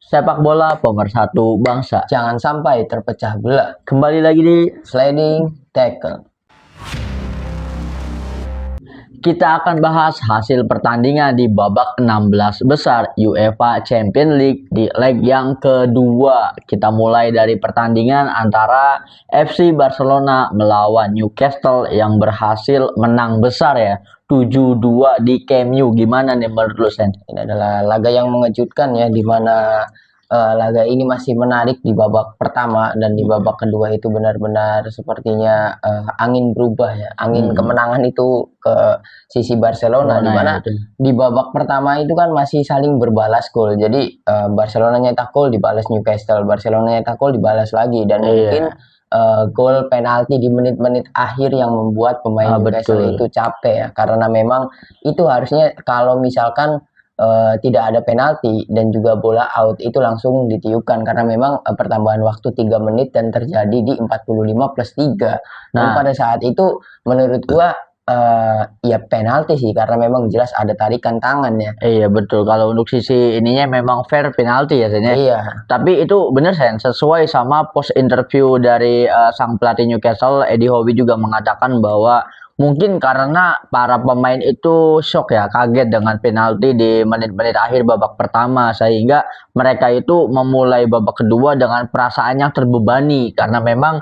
Sepak bola pemersatu bangsa. Jangan sampai terpecah belah. Kembali lagi di Sliding tackle. kita akan bahas hasil pertandingan di babak 16 besar UEFA Champions League di leg yang kedua. Kita mulai dari pertandingan antara FC Barcelona melawan Newcastle yang berhasil menang besar ya. 7-2 di Camp Nou. Gimana nih menurut lu, Sen? Ini adalah laga yang mengejutkan ya, di mana laga ini masih menarik di babak pertama dan di babak kedua itu benar-benar sepertinya angin berubah ya, angin kemenangan itu ke sisi Barcelona, di mana di babak pertama itu kan masih saling berbalas gol. Jadi Barcelona nyetak gol dibalas Newcastle, Barcelona nyetak gol dibalas lagi, dan mungkin gol penalti di menit-menit akhir yang membuat pemain Newcastle itu capek ya, karena memang itu harusnya kalau misalkan tidak ada penalti dan juga bola out itu langsung ditiupkan, karena memang pertambahan waktu 3 menit dan terjadi di 45+3. Dan pada saat itu menurut gua ya penalti sih, karena memang jelas ada tarikan tangan ya. Iya betul, kalau untuk sisi ininya memang fair penalti ya, Sen. Iya. Tapi itu bener, Sen, sesuai sama post interview dari sang pelatih Newcastle, Eddie Howe juga mengatakan bahwa mungkin karena para pemain itu shock ya, kaget dengan penalti di menit-menit akhir babak pertama, sehingga mereka itu memulai babak kedua dengan perasaan yang terbebani karena memang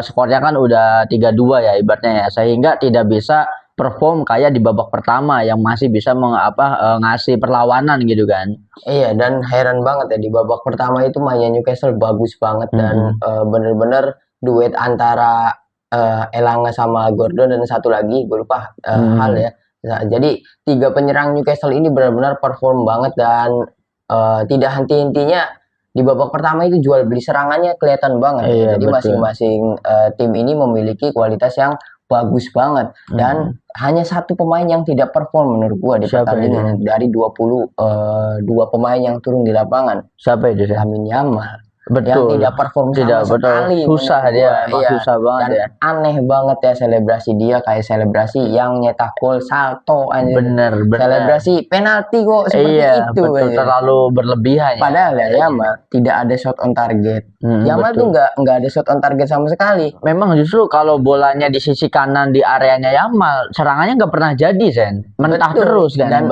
skornya kan udah 3-2 ya ibaratnya ya, sehingga tidak bisa perform kayak di babak pertama yang masih bisa ngasih perlawanan gitu kan. Iya, dan heran banget ya, di babak pertama itu mainnya Newcastle bagus banget dan bener-bener duet antara Elanga sama Gordon dan satu lagi gue lupa hal ya. Nah, jadi 3 penyerang Newcastle ini benar-benar perform banget dan tidak henti-hentinya. Di babak pertama itu jual beli serangannya kelihatan banget. Iya, Jadi masing-masing tim ini memiliki kualitas yang bagus banget, dan hanya satu pemain yang tidak perform menurut gua di pertandingan dari 22 pemain yang turun di lapangan. Siapa itu? Lamine Yamal. Betul. Yang tidak perform sama sekali. Susah dia, iya. susah banget dan ya. Aneh banget ya selebrasi dia, kayak selebrasi yang nyetak gol salto aja. Bener. Selebrasi penalti kok seperti itu. Betul, terlalu berlebihan ya. Padahal ya Yamal tidak ada shot on target. Yamal tuh nggak ada shot on target sama sekali. Memang justru kalau bolanya di sisi kanan di areanya Yamal, serangannya nggak pernah jadi, Sen. Mentah terus kan. Dan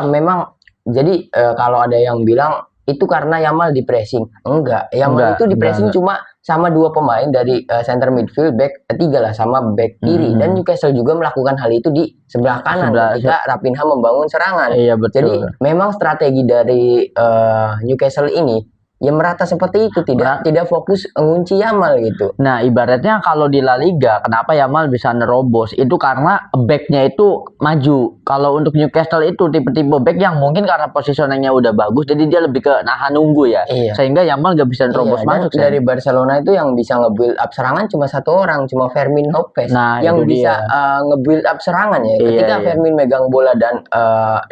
memang jadi kalau ada yang bilang itu karena Yamal di pressing, enggak. Yamal itu di pressing cuma sama 2 pemain dari center midfield, back 3 lah, sama back kiri. Dan Newcastle juga melakukan hal itu di sebelah kanan ketika Raphinha membangun serangan. Iya, betul. Jadi memang strategi dari Newcastle ini ya merata seperti itu, tidak fokus mengunci Yamal gitu. Nah, ibaratnya kalau di La Liga, kenapa Yamal bisa nerobos? Itu karena backnya itu maju. Kalau untuk Newcastle itu tipe-tipe back yang mungkin karena positioningnya udah bagus, jadi dia lebih ke nahan nunggu ya. Iya. Sehingga Yamal gak bisa nerobos masuk. Dari Barcelona itu yang bisa nge-build up serangan cuma satu orang, cuma Fermin Lopez. Nah, yang bisa nge-build up serangan ya. Ketika Fermin megang bola dan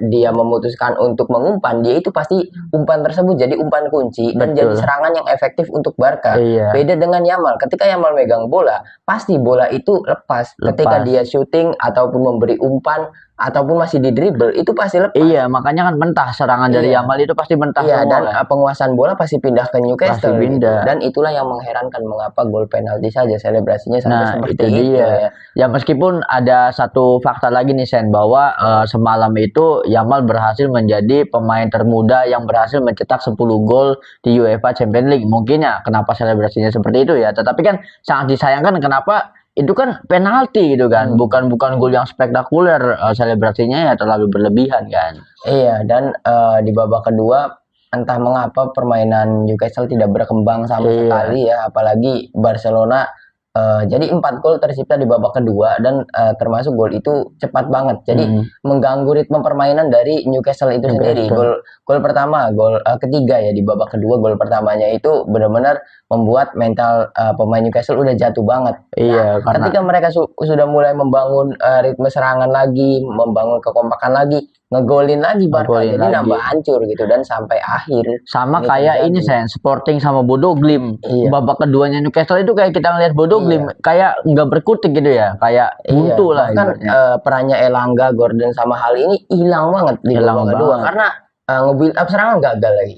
dia memutuskan untuk mengumpan, dia itu pasti umpan tersebut jadi umpan kunci. Dan jadi serangan yang efektif untuk Barca. Beda dengan Yamal, ketika Yamal megang bola, pasti bola itu lepas. Ketika dia shooting ataupun memberi umpan ataupun masih di dribble, itu pasti lepas. Iya, makanya kan mentah serangan dari Yamal itu pasti mentah semua. Dan penguasaan bola pasti pindah ke Newcastle gitu. Dan itulah yang mengherankan mengapa gol penalti saja selebrasinya sampai seperti itu ya. Ya meskipun ada satu fakta lagi nih, Sen, bahwa semalam itu Yamal berhasil menjadi pemain termuda yang berhasil mencetak 10 gol di UEFA Champions League. Mungkin ya kenapa selebrasinya seperti itu ya, tetapi kan sangat disayangkan kenapa itu kan penalti gitu kan, bukan gol yang spektakuler, selebrasinya ya terlalu berlebihan kan. Iya, dan di babak kedua entah mengapa permainan Newcastle tidak berkembang sama sekali ya, apalagi Barcelona. Jadi 4 gol tercipta di babak kedua dan termasuk gol itu cepat banget. Jadi mengganggu ritme permainan dari Newcastle itu sendiri. Gol pertama, gol ketiga ya di babak kedua, gol pertamanya itu benar-benar membuat mental pemain Newcastle udah jatuh banget. Iya, ketika mereka sudah mulai membangun ritme serangan lagi, membangun kekompakan lagi, ngegolin lagi Barca, jadi nambah hancur gitu. Dan sampai akhir sama kayak ini, Sen, Sporting sama Bodo Glimt. Babak keduanya Newcastle itu kayak kita ngeliat Bodo Glimt kayak nggak berkutik gitu ya, kayak buntu lah. Kan perannya Elanga, Gordon sama hal ini hilang banget di babak kedua, karena nge-build up serangan gagal lagi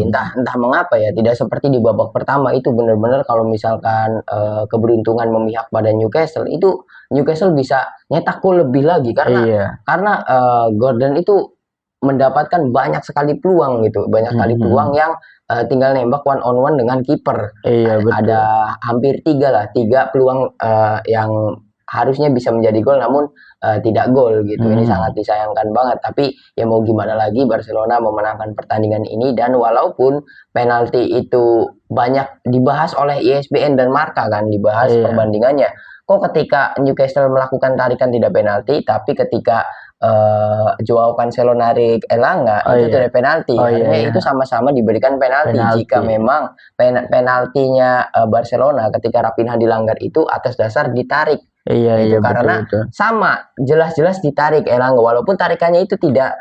Hmm. entah mengapa ya, tidak seperti di babak pertama itu. Benar-benar kalau misalkan keberuntungan memihak pada Newcastle, itu Newcastle bisa nyetak gol lebih lagi Iya. karena Gordon itu mendapatkan banyak sekali peluang gitu, banyak sekali peluang Hmm. yang tinggal nembak one on one dengan kiper. Iya Ada betul. hampir tiga peluang yang harusnya bisa menjadi gol, namun tidak gol gitu. Ini sangat Hmm. disayangkan banget. Tapi ya mau gimana lagi, Barcelona memenangkan pertandingan ini. Dan walaupun penalti itu banyak dibahas oleh ESPN dan Marca kan, dibahas Iya. perbandingannya. Kok ketika Newcastle melakukan tarikan tidak penalti, tapi ketika Joao Cancelo narik Elanga Oh itu iya. tidak penalti. Oh iya Artinya ya. itu sama-sama diberikan penalti. Jika Penalti. memang penaltinya Barcelona ketika Raphinha dilanggar itu atas dasar ditarik Iya gitu, iya betul karena betul. sama jelas-jelas ditarik Elanga, walaupun tarikannya itu tidak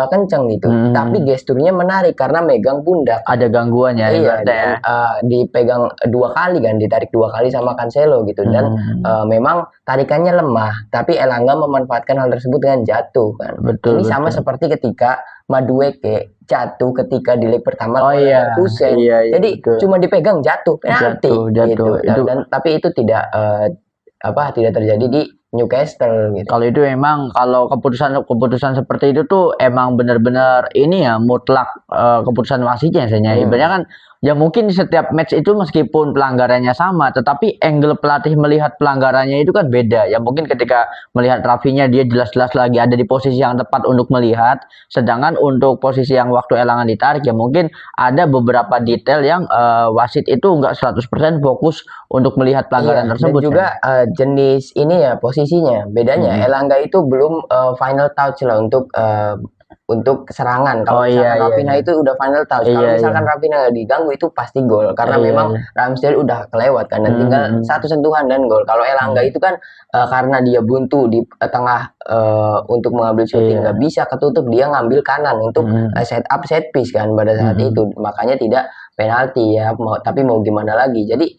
kenceng gitu, tapi Hmm. gesturnya menarik karena megang pundak. Ada gangguannya Iya, ibaratnya dan ya. dipegang 2 kali kan, ditarik 2 kali sama Cancelo gitu. Dan Hmm. memang tarikannya lemah, tapi Elanga memanfaatkan hal tersebut dengan jatuh kan. Betul Ini sama betul. seperti ketika Madueke jatuh ketika di leg pertama Oh lawan iya. Leverkusen. Iya iya Jadi betul. cuma dipegang jatuh, penalti Jatuh gitu. itu. Dan tapi itu tidak terjadi di Newcastle gitu. Kalau itu emang kalau keputusan seperti itu tuh emang benar-benar ini ya mutlak keputusan wasitnya saja. Ibaratnya kan ya mungkin di setiap match itu meskipun pelanggarannya sama, tetapi angle pelatih melihat pelanggarannya itu kan beda. Ya mungkin ketika melihat Rafinya dia jelas-jelas lagi ada di posisi yang tepat untuk melihat, sedangkan untuk posisi yang waktu Elanga ditarik ya mungkin ada beberapa detail yang wasit itu nggak 100% fokus untuk melihat pelanggaran Iya, dan tersebut juga kan. jenis ini ya posisinya. Bedanya Mm-mm. Elanga itu belum final touch lah untuk serangan. Kalau Oh iya misalkan iya Raphinha iya. itu udah final touch. Kalau Iya iya. misalkan Raphinha nggak diganggu itu pasti gol. Karena Iya memang iya. Ramsdale udah kelewat kan, dan tinggal Hmm. satu sentuhan dan gol. Kalau Elanga Hmm. itu kan karena dia buntu di tengah untuk mengambil shooting, nggak Iya. bisa ketutup, dia ngambil kanan untuk Hmm. set up set piece kan pada saat Hmm. itu. Makanya tidak penalti ya. Tapi mau gimana lagi. Jadi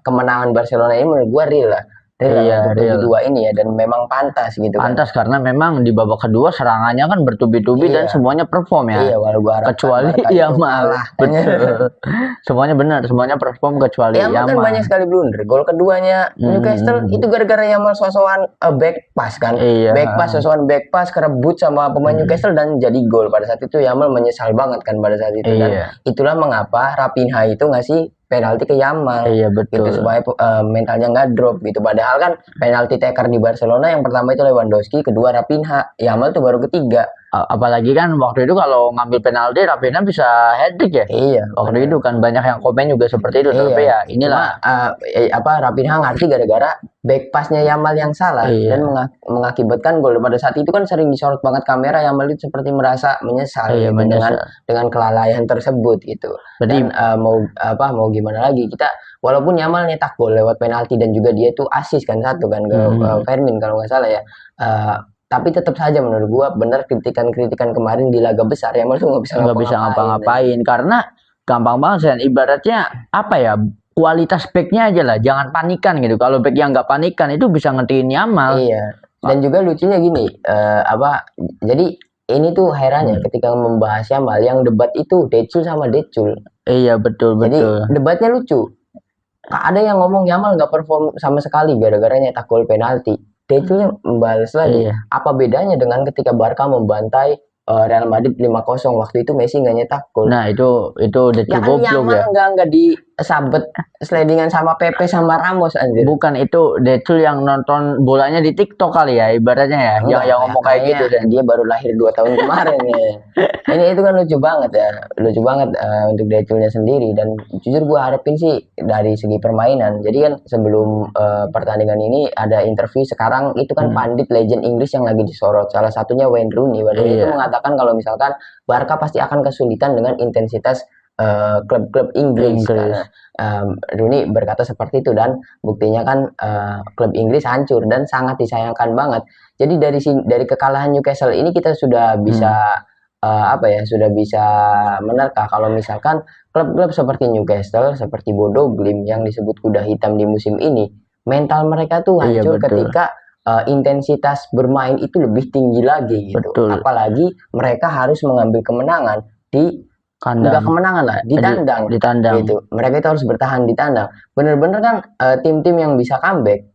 kemenangan Barcelona ini menurut gua real lah Iya untuk real. 7-2 ini ya, dan memang pantas gitu kan. Pantas karena memang di babak kedua serangannya kan bertubi-tubi dan Iya, semuanya perform ya. iya, walau gua harapkan Kecuali Barca itu Yamal. kalah. Betul. Semuanya benar, semuanya perform kecuali Yamal kan banyak Yamal. sekali blunder. Gol keduanya Newcastle Hmm. itu gara-gara Yamal sosokan back pass kan. Iya. Sosokan back pass kerebut sama pemain Newcastle dan jadi gol. Pada saat itu Yamal menyesal banget kan pada saat itu, dan Iya. itulah mengapa Raphinha itu ngasih penalti ke Yamal Iya gitu, betul. supaya mentalnya nggak drop gitu. Padahal kan penalti taker di Barcelona yang pertama itu Lewandowski, kedua Raphinha, Yamal tuh baru ketiga. Apalagi kan waktu itu kalau ngambil penalti Rafinha bisa hat trick ya. Iya, Waktu benar. itu kan banyak yang komen juga seperti itu, tapi Iya, ya cuma inilah. Raphinha ngerti gara-gara back passnya Yamal yang salah dan Iya. mengakibatkan gol. Pada saat itu kan sering disorot banget kamera, Yamal itu seperti merasa menyesal Iya gitu menyesal. dengan kelalaian tersebut gitu. Berarti Dan mau gimana lagi, kita walaupun Yamal nyetak gol lewat penalti dan juga dia itu assist kan satu kan ke Fermin kalau nggak salah ya. Tapi tetap saja menurut gua benar kritikan-kritikan kemarin di laga besar, Yamal tuh nggak bisa nggak bisa ngapa-ngapain. ngapa-ngapain karena gampang banget Sen. Ibaratnya apa ya, kualitas backnya aja lah, jangan panikan gitu. Kalau back yang nggak panikan itu bisa ngetiin Yamal. Iya. Dan juga lucunya gini, jadi ini tuh herannya ketika membahas Yamal, yang debat itu Decul sama Decul. Iya betul Jadi betul. debatnya lucu. Ada yang ngomong Yamal nggak perform sama sekali gara-gara nyetak gol penalti. Decul membalas lagi, Iya. apa bedanya dengan ketika Barca membantai Real Madrid 5-0, waktu itu Messi nggak nyetak gol. Nah itu udah Ya kan cukup belum ya. Yamal nggak disabet slidingan sama Pepe sama Ramos anjir. Bukan itu Decul yang nonton bolanya di TikTok kali ya ibaratnya ya, Enggak, yang ngomong kayak gitu kayaknya Sen. dia baru lahir 2 tahun kemarin ya. Itu kan lucu banget ya, lucu banget untuk Deculnya sendiri. Dan jujur gue harapin sih dari segi permainan. Jadi kan sebelum pertandingan ini ada interview sekarang itu kan pandit legend Inggris yang lagi disorot. Salah satunya Wayne Rooney. Wayne Rooney itu Iya. mengatakan kalau misalkan Barca pasti akan kesulitan dengan intensitas klub-klub Inggris. Karena Rooney berkata seperti itu, dan buktinya kan klub Inggris hancur dan sangat disayangkan banget. Jadi dari kekalahan Newcastle ini kita sudah bisa sudah bisa menerka kalau misalkan klub-klub seperti Newcastle, seperti Bodo Glimt yang disebut kuda hitam di musim ini, mental mereka tuh Iya hancur betul. ketika intensitas bermain itu lebih tinggi lagi gitu. Betul. Apalagi mereka harus mengambil kemenangan di enggak Kandang. kemenangan lah, di tandang. Di tandang. Gitu. Mereka itu harus bertahan di tandang. Bener-bener kan tim-tim yang bisa comeback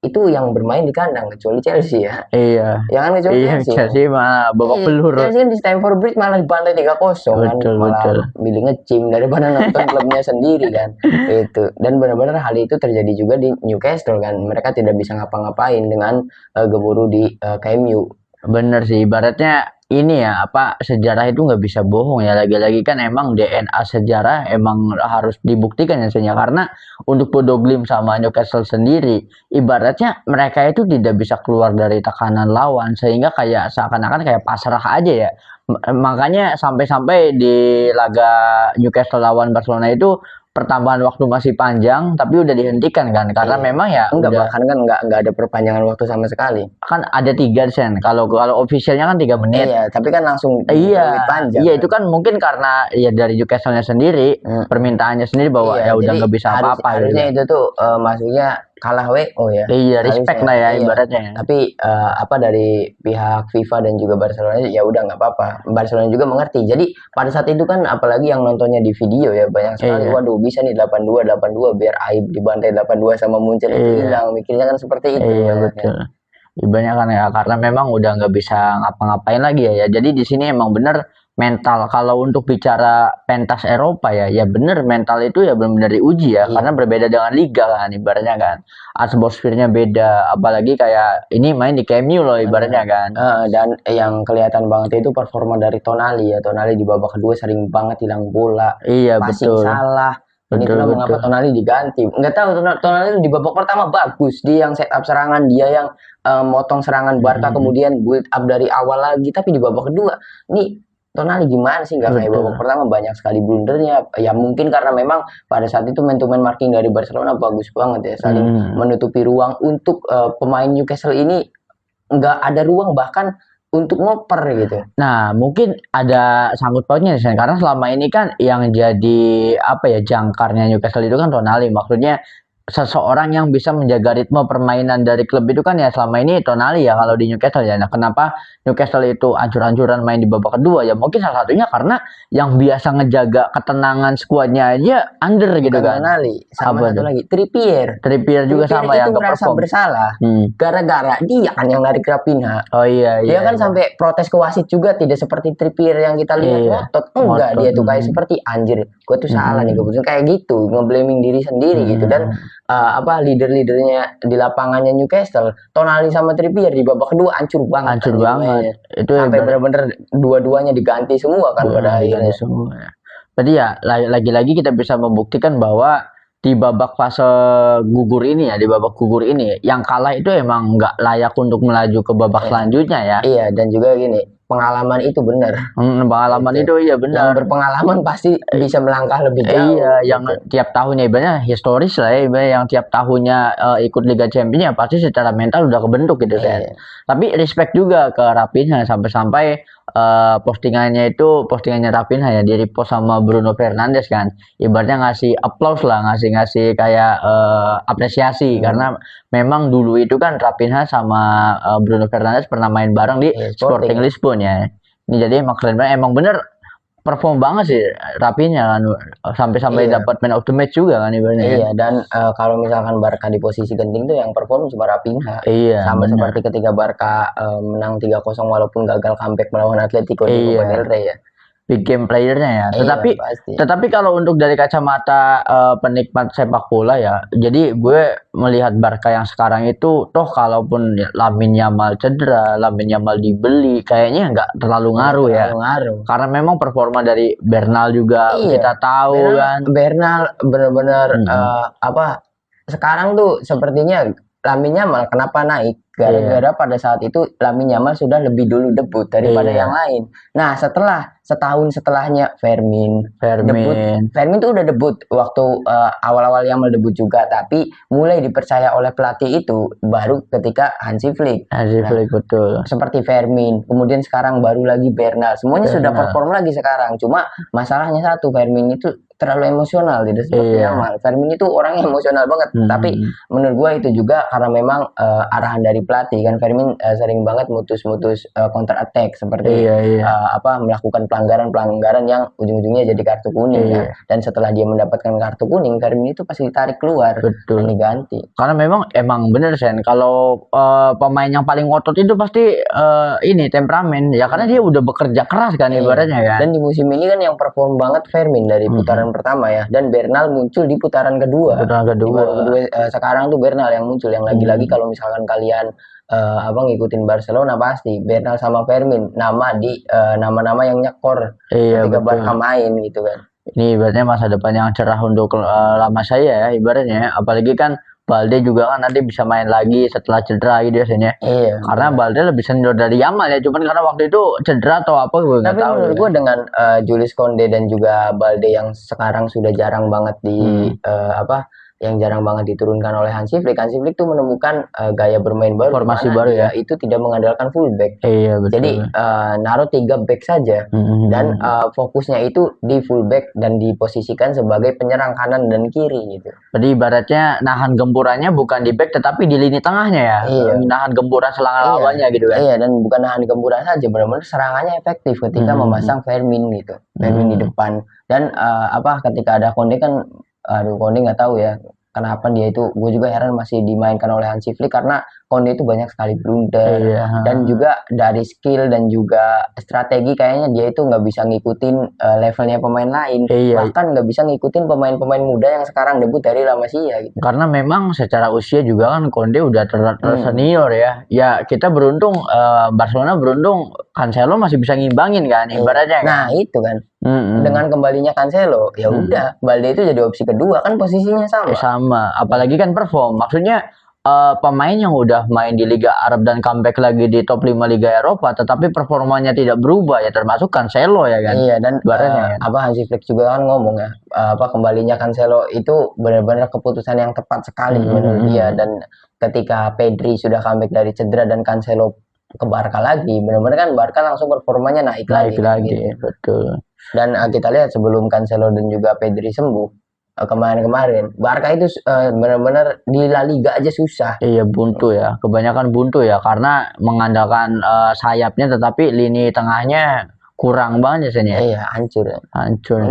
itu yang bermain di kandang, kecuali Chelsea ya. Iya. Ya kan, kecuali Iya, Chelsea. Chelsea malah babak Iya, belur. Chelsea kan di Stamford Bridge malah dibantai 3-0 kan, Betul, malah betul. milih ngecim daripada nonton klubnya sendiri kan. Itu. Dan benar-benar hal itu terjadi juga di Newcastle kan. Mereka tidak bisa ngapa-ngapain dengan gemuruh di Camp Nou. Bener sih, ibaratnya ini ya apa, sejarah itu nggak bisa bohong ya, lagi-lagi kan emang DNA sejarah emang harus dibuktikan ya sebenarnya, karena untuk Bodo Glimt sama Newcastle sendiri ibaratnya mereka itu tidak bisa keluar dari tekanan lawan, sehingga kayak seakan-akan kayak pasrah aja ya. Makanya sampai-sampai di laga Newcastle lawan Barcelona itu pertambahan waktu masih panjang tapi udah dihentikan kan, karena Iya. memang ya Enggak, udah bahkan kan enggak ada perpanjangan waktu sama sekali. kan ada 3 sen, kalau officialnya kan 3 menit. Iya, tapi kan langsung Iya, lebih panjang. iya itu kan mungkin karena ya dari Newcastle-nya sendiri, permintaannya sendiri bahwa Iya, ya udah jadi nggak bisa apa-apa gitu. harusnya itu tuh maksudnya kalah WO ya. Iya, respect lah ya Iya. ibaratnya. Tapi apa dari pihak FIFA dan juga Barcelona ya udah nggak apa-apa. Barcelona juga mengerti. Jadi pada saat itu kan apalagi yang nontonnya di video ya banyak sekali. Iya. Waduh, bisa nih 82 biar aib dibantai 82 sama Munchen itu Iya. hilang. Mikirnya kan seperti itu. Iya banyaknya. betul. Ibaratnya kan ya karena memang udah nggak bisa ngapa-ngapain lagi ya. Jadi di sini emang bener mental. Kalau untuk bicara pentas Eropa ya, ya bener mental itu ya benar-benar diuji ya. Iya. Karena berbeda dengan liga kan ibaratnya kan. Atmosfernya beda. Apalagi kayak ini main di Camp Nou loh ibaratnya kan. Dan yang kelihatan banget itu performa dari Tonali ya. Tonali di babak kedua sering banget hilang bola, Iya passing betul. salah. Dan Betul, itulah mengapa betul. Tonali diganti. Nggak tahu Tonali di babak pertama bagus, dia yang set up serangan, dia yang motong serangan Barca, kemudian build up dari awal lagi. Tapi di babak kedua, nih Tonali gimana sih? Nggak kayak Betul. babak pertama, banyak sekali blundernya. Ya mungkin karena memang pada saat itu man-to-man marking dari Barcelona bagus banget ya, saling menutupi ruang untuk pemain Newcastle ini nggak ada ruang bahkan untuk ngoper gitu. Nah, mungkin ada sangkut pautnya sih, karena selama ini kan yang jadi apa ya jangkarnya Newcastle itu kan Tonali, maksudnya seseorang yang bisa menjaga ritme permainan dari klub itu kan ya selama ini Tonali ya kalau di Newcastle ya. Nah, kenapa Newcastle itu ancur-ancuran main di babak kedua ya? Mungkin salah satunya karena yang biasa ngejaga ketenangan skuadnya aja under gitu Bukan kan. Tonali, sama Apa satu tuh? lagi Trippier. Trippier juga Trippier sama itu yang nggak merasa perform. bersalah gara-gara dia kan yang narik Raphinha. Oh iya Dia iya. kan sampai protes ke wasit juga, tidak seperti Trippier yang kita lihat Iya. ngotot. Enggak, Ngotot. dia tuh kayak seperti anjir, gue tuh salah nih keputusan kayak gitu, ngeblaming diri sendiri gitu. Dan leader-leadernya di lapangannya Newcastle, Tonali sama Trippier di babak kedua hancur banget. Hancur anjir, banget. mainnya. Itu Sampai ibarat- bener-bener dua-duanya diganti semua kan pada akhirnya. semua ya. Berarti ya lagi-lagi kita bisa membuktikan bahwa di babak fase gugur ini ya, di babak gugur ini yang kalah itu emang nggak layak untuk melaju ke babak selanjutnya ya. Iya, dan juga gini, pengalaman itu benar. Pengalaman itu iya Yang benar. berpengalaman pasti bisa melangkah lebih jauh. Iya, yang tiap tahunnya ibaratnya historis lah ya, ibaratnya yang tiap tahunnya ikut Liga Champions ya pasti secara mental udah kebentuk gitu kan. Iya. Tapi respect juga ke Raphinha sampai-sampai postingannya Raphinha ya di repost sama Bruno Fernandes kan. Ibaratnya ngasih applause lah, ngasih kayak apresiasi karena memang dulu itu kan Raphinha sama Bruno Fernandes pernah main bareng di Iya, Sporting Lisbon ya. Ini jadi emang keren banget, emang bener perform banget sih Raphinha kan sampai Iya. dapat man of the match juga kan ibaratnya. Iya, dan kalau misalkan Barca di posisi genting tuh yang perform cuma Raphinha. Iya, Sama bener. seperti ketika Barca menang 3-0 walaupun gagal comeback melawan Atletico di Iya. Copa del Rey ya. Big game playernya ya. Iya, Tetapi pasti. kalau untuk dari kacamata penikmat sepak bola ya, jadi gue melihat Barca yang sekarang itu toh kalaupun Lamine Yamal cedera, Lamine Yamal dibeli, kayaknya nggak terlalu ngaruh ya. Terlalu ngaruh. Karena memang performa dari Bernal juga Iya. kita tahu kan. Bernal benar-benar sekarang tuh sepertinya Lamine Yamal kenapa naik? Gara-gara pada saat itu Lamine Yamal sudah lebih dulu debut daripada Iya. yang lain. Nah, setahun setelahnya Fermin debut. Fermin tuh udah debut waktu awal-awal Yamal debut juga, tapi mulai dipercaya oleh pelatih itu baru ketika Hansi Flick. Hansi Flick betul. Seperti Fermin, kemudian sekarang baru lagi Bernal. Semuanya sudah perform lagi sekarang. Cuma masalahnya satu, Fermin itu terlalu emosional, tidak seperti Yamal. Fermin itu orang yang emosional banget. Tapi menurut gue itu juga karena memang arahan dari jadi pelatih kan Fermin sering banget mutus-mutus counter attack seperti melakukan pelanggaran-pelanggaran yang ujung-ujungnya jadi kartu kuning ya. Dan setelah dia mendapatkan kartu kuning, Fermin itu pasti ditarik keluar dan diganti. Karena emang bener Sen, kalau pemain yang paling ngotot itu pasti ini temperamen ya, karena dia udah bekerja keras kan ibaratnya kan. Dan di musim ini kan yang perform banget Fermin dari putaran pertama ya, dan Bernal muncul di putaran kedua. Sekarang tuh Bernal yang muncul, yang lagi-lagi kalau misalkan kalian ngikutin Barcelona pasti Bernal sama Fermin nama di nama-nama yang nyekor ketika Barca main gitu kan. Ini ibaratnya masa depan yang cerah untuk lama saya ya ibaratnya, apalagi kan Balde juga kan nanti bisa main lagi setelah cedera gitu biasanya. Karena Balde lebih senior dari Yamal ya, cuman karena waktu itu cedera atau apa gue nggak tahu. Tapi menurut gue dengan Jules Koundé dan juga Balde yang sekarang sudah jarang banget yang jarang banget diturunkan oleh Hansi Flick. Hansi Flick tuh menemukan gaya bermain baru, formasi baru ya. Itu tidak mengandalkan fullback. Betul. Jadi naruh 3 back saja dan fokusnya itu di fullback dan diposisikan sebagai penyerang kanan dan kiri gitu. Jadi ibaratnya nahan gempurannya bukan di back tetapi di lini tengahnya ya. Nahan gempuran serangan lawannya gitu kan. Dan bukan nahan gempuran saja, benar-benar serangannya efektif ketika memasang Fermin gitu. Fermin di depan. Dan ketika ada Koundé kan Koundé nggak tahu ya kenapa dia itu, gue juga heran masih dimainkan oleh Hansi Flick karena Koundé itu banyak sekali blunder dan juga dari skill dan juga strategi kayaknya dia itu nggak bisa ngikutin levelnya pemain lain, bahkan nggak bisa ngikutin pemain-pemain muda yang sekarang debut dari La Masia gitu. Karena memang secara usia juga kan Koundé udah senior ya. Ya kita beruntung, Barcelona beruntung Cancelo masih bisa ngimbangin kan ibaratnya kan. Nah itu kan. Dengan kembalinya Cancelo, ya udah Balde itu jadi opsi kedua kan, posisinya sama. Apalagi kan perform. Maksudnya pemain yang udah main di Liga Arab dan comeback lagi di top 5 Liga Eropa tetapi performanya tidak berubah ya, termasuk Cancelo ya kan. Dan Hansi Flick juga kan ngomong ya, kembalinya Cancelo itu benar-benar keputusan yang tepat sekali menurut dia. Dan ketika Pedri sudah comeback dari cedera dan Cancelo ke Barca lagi, benar-benar kan Barca langsung performanya naik lagi. Gitu. Betul. Dan kita lihat sebelum Cancelo dan juga Pedri sembuh kemarin Barca itu benar-benar di La Liga aja susah. Buntu ya, kebanyakan buntu ya, karena mengandalkan sayapnya tetapi lini tengahnya kurang banget ya. Hancur.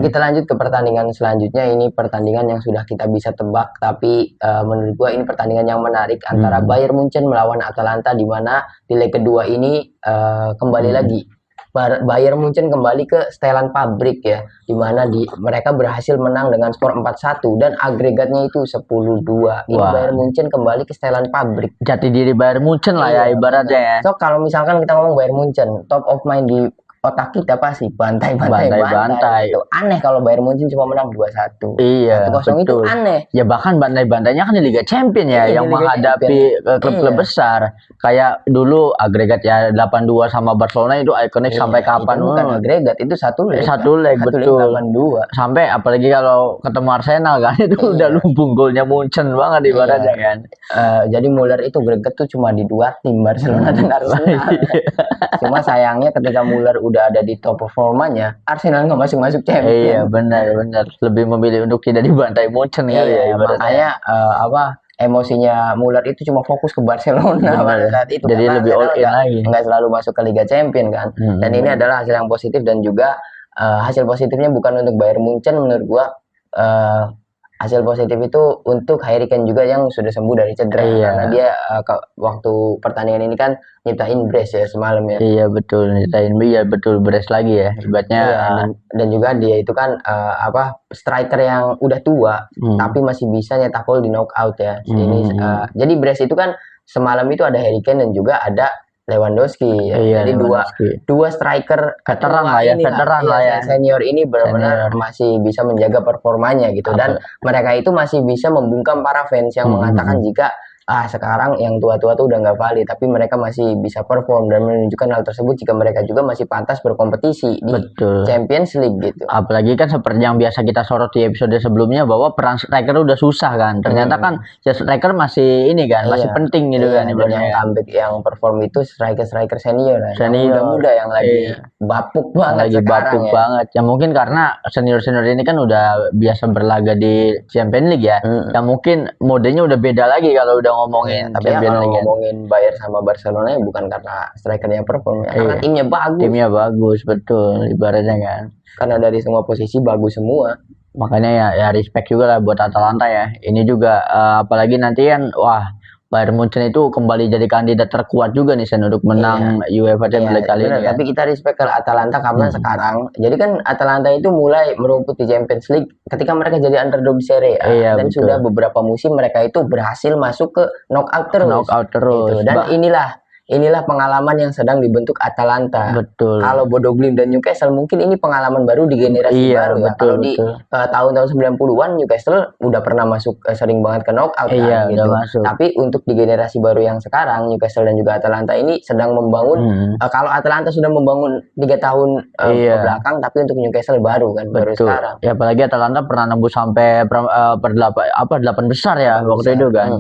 Kita lanjut ke pertandingan selanjutnya. Ini pertandingan yang sudah kita bisa tebak, tapi menurut gua ini pertandingan yang menarik antara Bayern Munchen melawan Atalanta, di mana di leg kedua ini kembali lagi Bayern Munchen kembali ke setelan pabrik ya, di mana mereka berhasil menang dengan skor 4-1 dan agregatnya itu 10-2. Ini Bayern Munchen kembali ke setelan pabrik. Jati diri Bayern Munchen lah ya ibaratnya ya. So kalau misalkan kita ngomong Bayern Munchen, top of mind di otak kita pasti bantai. Itu aneh kalau Bayern Munchen cuma menang 2-1. 1-0 itu aneh. Ya bahkan bantai-bantainya kan di Liga Champions ya, yang menghadapi klub-klub besar. Kayak dulu agregat ya 8-2 sama Barcelona itu ikonik sampai kapan. Itu bukan agregat, itu satu leg betul. 8-2. Sampai apalagi kalau ketemu Arsenal kan itu udah lumbung golnya Munchen banget ibaratnya kan. Jadi Muller itu greget tuh cuma di 2 tim, Barcelona dan Arsenal. Cuma sayangnya ketika Muller udah ada di top performanya, Arsenal nggak masuk Champions. Benar. Lebih memilih untuk tidak dibantai Munchen kali ya. Makanya emosinya Muller itu cuma fokus ke Barcelona pada saat itu. Jadi lebih all in lagi. Nggak selalu masuk ke Liga Champions kan. Dan ini adalah hasil yang positif, dan juga hasil positifnya bukan untuk Bayern Munchen menurut gua. Hasil positif itu untuk Harry Kane juga yang sudah sembuh dari cedera, karena dia waktu pertandingan ini kan nyiptain brace ya semalam ya. Betul, nyiptain brace lagi ya ibaratnya. Dan juga dia itu kan striker yang udah tua tapi masih bisa nyetak gol di knockout ya. Jadi brace itu kan semalam itu ada Harry Kane dan juga ada Lewandowski ya. Jadi dua striker veteran lah ya. Senior ini benar-benar masih bisa menjaga performanya gitu. Dan mereka itu masih bisa membungkam para fans yang mengatakan jika sekarang yang tua-tua tuh udah nggak valid, tapi mereka masih bisa perform dan menunjukkan hal tersebut jika mereka juga masih pantas berkompetisi di Champions League gitu. Apalagi kan seperti yang biasa kita sorot di episode sebelumnya bahwa peran striker udah susah kan. Ternyata kan ya striker masih ini kan, masih penting gitu kan. Yang comeback yang perform itu striker senior muda yang lagi bapuk banget banget. Ya mungkin karena senior ini kan udah biasa berlaga di Champions League ya. Ya mungkin modenya udah beda lagi kalau udah ngomongin Tapi ya Champions kalau League. ngomongin Bayern sama Barcelona ya bukan karena strikernya perform ya, karena Iya. timnya bagus. Timnya bagus, betul, ibaratnya kan. Karena dari semua posisi bagus semua. Makanya ya respect juga lah buat Atalanta ya. Ini juga apalagi nanti kan wah Bayern Munchen itu kembali jadi kandidat terkuat juga nih Sen untuk menang UEFA Champions League kali bener, ini kan. tapi kita respect ke Atalanta karena sekarang jadi kan Atalanta itu mulai merumput di Champions League ketika mereka jadi underdog di Serie A, Iya, dan betul. sudah beberapa musim mereka itu berhasil masuk ke knockout terus. Knockout terus. Gitu. Dan inilah pengalaman yang sedang dibentuk Atalanta. Betul. Kalau Bodo Glimt dan Newcastle mungkin ini pengalaman baru di generasi Iya, baru ya. betul, Kalau di betul. tahun-tahun 90-an Newcastle udah pernah masuk sering banget ke knockout Iya, kan udah gitu. masuk. Tapi untuk di generasi baru yang sekarang Newcastle dan juga Atalanta ini sedang membangun kalau Atalanta sudah membangun 3 tahun ke belakang, tapi untuk Newcastle baru kan, baru Betul. sekarang. Ya apalagi Atalanta pernah nembus sampai per 8 besar ya waktu itu kan.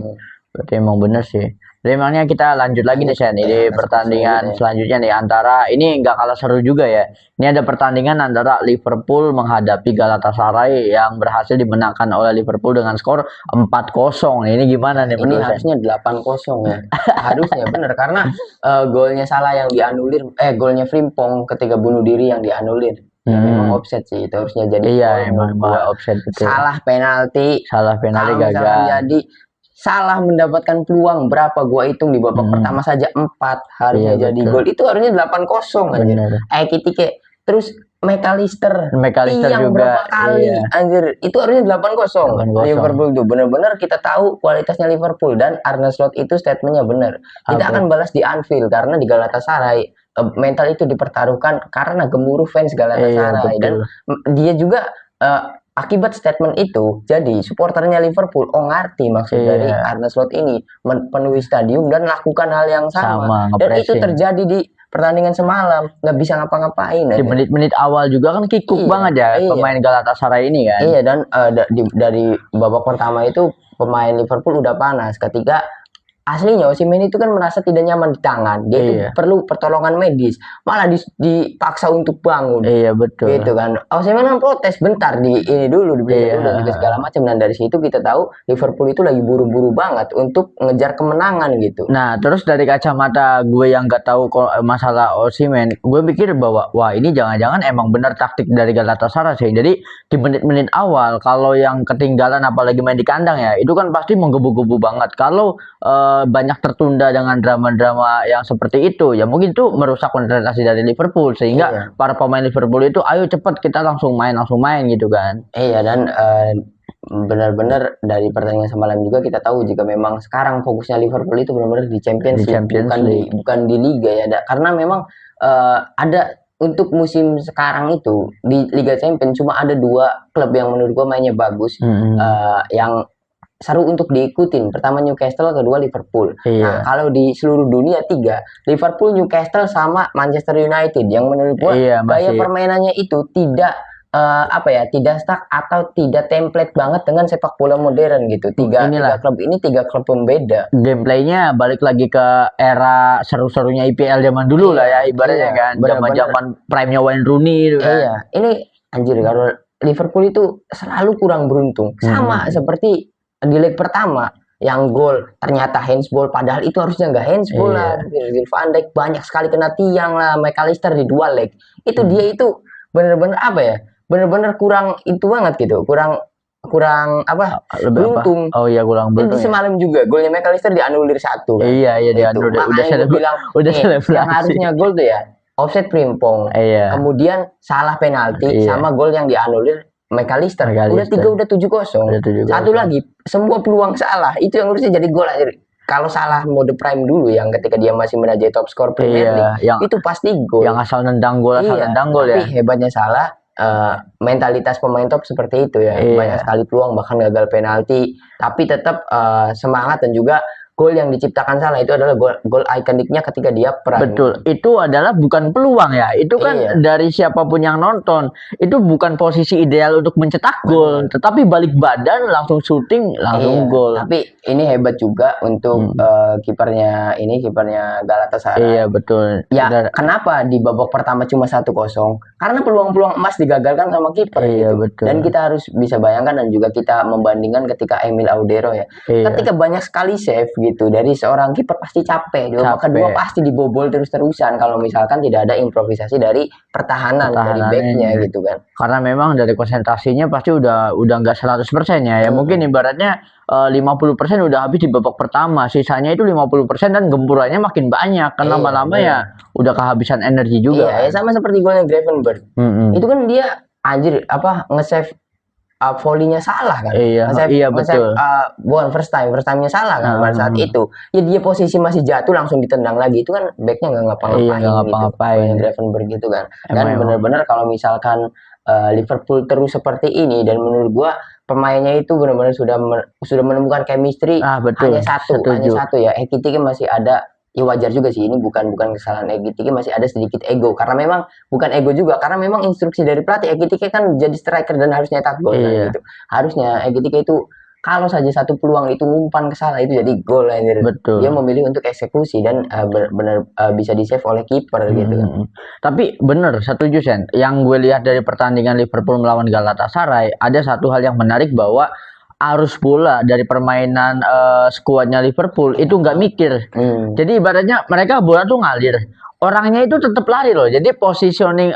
Berarti emang bener sih. Jadi emangnya kita lanjut lagi nih Sen, ini pertandingan selanjutnya nih antara ini nggak kalah seru juga ya. Ini ada pertandingan antara Liverpool menghadapi Galatasaray yang berhasil dimenangkan oleh Liverpool dengan skor 4-0. Ini gimana nih Ini menurut Sen? harusnya 8-0 ya. Harusnya bener karena golnya Salah yang dianulir, golnya Frimpong ketika bunuh diri yang dianulir. Ya, memang offset sih, itu harusnya jadi Iya, gol menurut emang gua. offset betul. Salah penalti Salah penalti kalau misalkan gagal. jadi Salah mendapatkan peluang berapa gua hitung di babak pertama saja 4 harusnya Iya, jadi betul. gol. Itu harusnya 8-0 anjir. Bener. Ekitike terus McAllister juga. yang berapa kali anjir, itu harusnya 8-0. 8-0. Liverpool tuh bener-bener kita tahu kualitasnya Liverpool, dan Arne Slot itu statementnya bener. Kita akan balas di Anfield karena di Galatasaray mental itu dipertaruhkan karena gemuruh fans Galatasaray, dan dia juga akibat statement itu jadi supporternya Liverpool ngerti maksud dari Arne Slot ini memenuhi stadium dan lakukan hal yang sama dan itu terjadi di pertandingan semalam, nggak bisa ngapa-ngapain di menit-menit awal juga kan kikuk banget ya pemain Galatasaray ini kan. Iya, dan dari babak pertama itu pemain Liverpool udah panas ketika aslinya Osimhen itu kan merasa tidak nyaman di tangan, dia itu perlu pertolongan medis, malah dipaksa untuk bangun. Iya betul. Gitu kan. Osimhen kan protes bentar di ini dulu dulu dan juga segala macam, dan dari situ kita tahu Liverpool itu lagi buru-buru banget untuk ngejar kemenangan gitu. Nah terus dari kacamata gue yang nggak tahu masalah Osimhen, gue pikir bahwa wah ini jangan-jangan emang benar taktik dari Galatasaray sih. Jadi di menit-menit awal kalau yang ketinggalan apalagi main di kandang ya, itu kan pasti menggebu-gebu banget. Kalau banyak tertunda dengan drama-drama yang seperti itu ya mungkin itu merusak konsentrasi dari Liverpool sehingga para pemain Liverpool itu ayo cepat kita langsung main gitu kan. Iya, dan benar-benar dari pertandingan semalam juga kita tahu jika memang sekarang fokusnya Liverpool itu benar-benar di Champions League, bukan di Liga ya, karena memang ada untuk musim sekarang itu di Liga Champions cuma ada 2 klub yang menurut gua mainnya bagus, yang seru untuk diikutin. Pertama Newcastle, kedua Liverpool. Nah, kalau di seluruh dunia 3, Liverpool, Newcastle sama Manchester United yang menurut gua gaya permainannya itu tidak tidak stuck atau tidak template banget dengan sepak bola modern gitu. Tiga klub ini 3 klub pembeda. Gameplaynya balik lagi ke era seru-serunya IPL zaman dulu lah ya ibaratnya kan. Zaman-zaman prime-nya Wayne Rooney itu kan. Iya, ini anjir kalau Liverpool itu selalu kurang beruntung. Sama seperti di leg pertama yang gol ternyata handsball, padahal itu harusnya nggak handsball lah. Virgil van Dijk banyak sekali kena tiang lah, McAllister di 2 leg itu dia itu bener-bener bener-bener kurang itu banget gitu, kurang beruntung. Oh iya kurang beruntung. Jadi semalam juga golnya McAllister dianulir 1 kan. Iya dianulir. Udah selebrasi. Yang harusnya gol tuh ya offset Frimpong. Kemudian salah penalti sama gol yang dianulir McAllister. Udah 3 udah 7-0. Satu lagi semua peluang Salah itu yang harusnya jadi gol aja. Kalau Salah mode prime dulu yang ketika dia masih menjadi top skor Premier League itu pasti gol. Yang asal nendang gol ya. Tapi hebatnya Salah mentalitas pemain top seperti itu ya. Banyak sekali peluang bahkan gagal penalti tapi tetap semangat, dan juga gol yang diciptakan Salah itu adalah gol ikoniknya ketika dia prime. Betul, itu adalah bukan peluang ya, itu kan dari siapapun yang nonton, itu bukan posisi ideal untuk mencetak gol, tetapi balik badan langsung syuting langsung gol. Tapi ini hebat juga untuk kipernya Galatasaray. Iya betul. Ya kenapa di babak pertama cuma 1-0? Karena peluang-peluang emas digagalkan sama kiper gitu. Betul. Dan kita harus bisa bayangkan dan juga kita membandingkan ketika Emil Audero ya. Ketika banyak sekali save gitu gitu. Dari seorang kiper pasti capek. Di babak kedua pasti dibobol terus-terusan kalau misalkan tidak ada improvisasi dari pertahanan dari backnya gitu kan. Karena memang dari konsentrasinya pasti udah nggak 100% ya. Ya mungkin ibaratnya 50% udah habis di babak pertama, sisanya itu 50% dan gempurannya makin banyak. Karena lama-lama ya udah kehabisan energi juga. Iya, ya sama seperti golnya Gravenberch. Itu kan dia anjir nge-save volley-nya salah kan. Iya betul. Bukan first time-nya salah kan pada saat itu. Ya dia posisi masih jatuh langsung ditendang lagi. Itu kan backnya nggak ngapa-ngapain gitu. Gravenberch gitu kan. Dan benar-benar kalau misalkan Liverpool terus seperti ini, dan menurut gua pemainnya itu benar-benar sudah menemukan chemistry. Hanya satu ya. Ekitike masih ada. Ya wajar juga sih, ini bukan kesalahan Ekitike, masih ada sedikit ego, karena memang bukan ego juga, karena memang instruksi dari pelatih Ekitike kan jadi striker dan harus nyetak gol kan, gitu. Harusnya Ekitike itu kalau saja satu peluang itu umpan ke salah itu jadi gol aja. Dia memilih untuk eksekusi dan benar bisa di save oleh kiper gitu kan. Tapi bener, setuju Sen. Yang gue lihat dari pertandingan Liverpool melawan Galatasaray, ada satu hal yang menarik bahwa arus bola dari permainan skuadnya Liverpool itu nggak mikir. Jadi ibaratnya mereka bola tuh ngalir. Orangnya itu tetap lari loh. Jadi positioning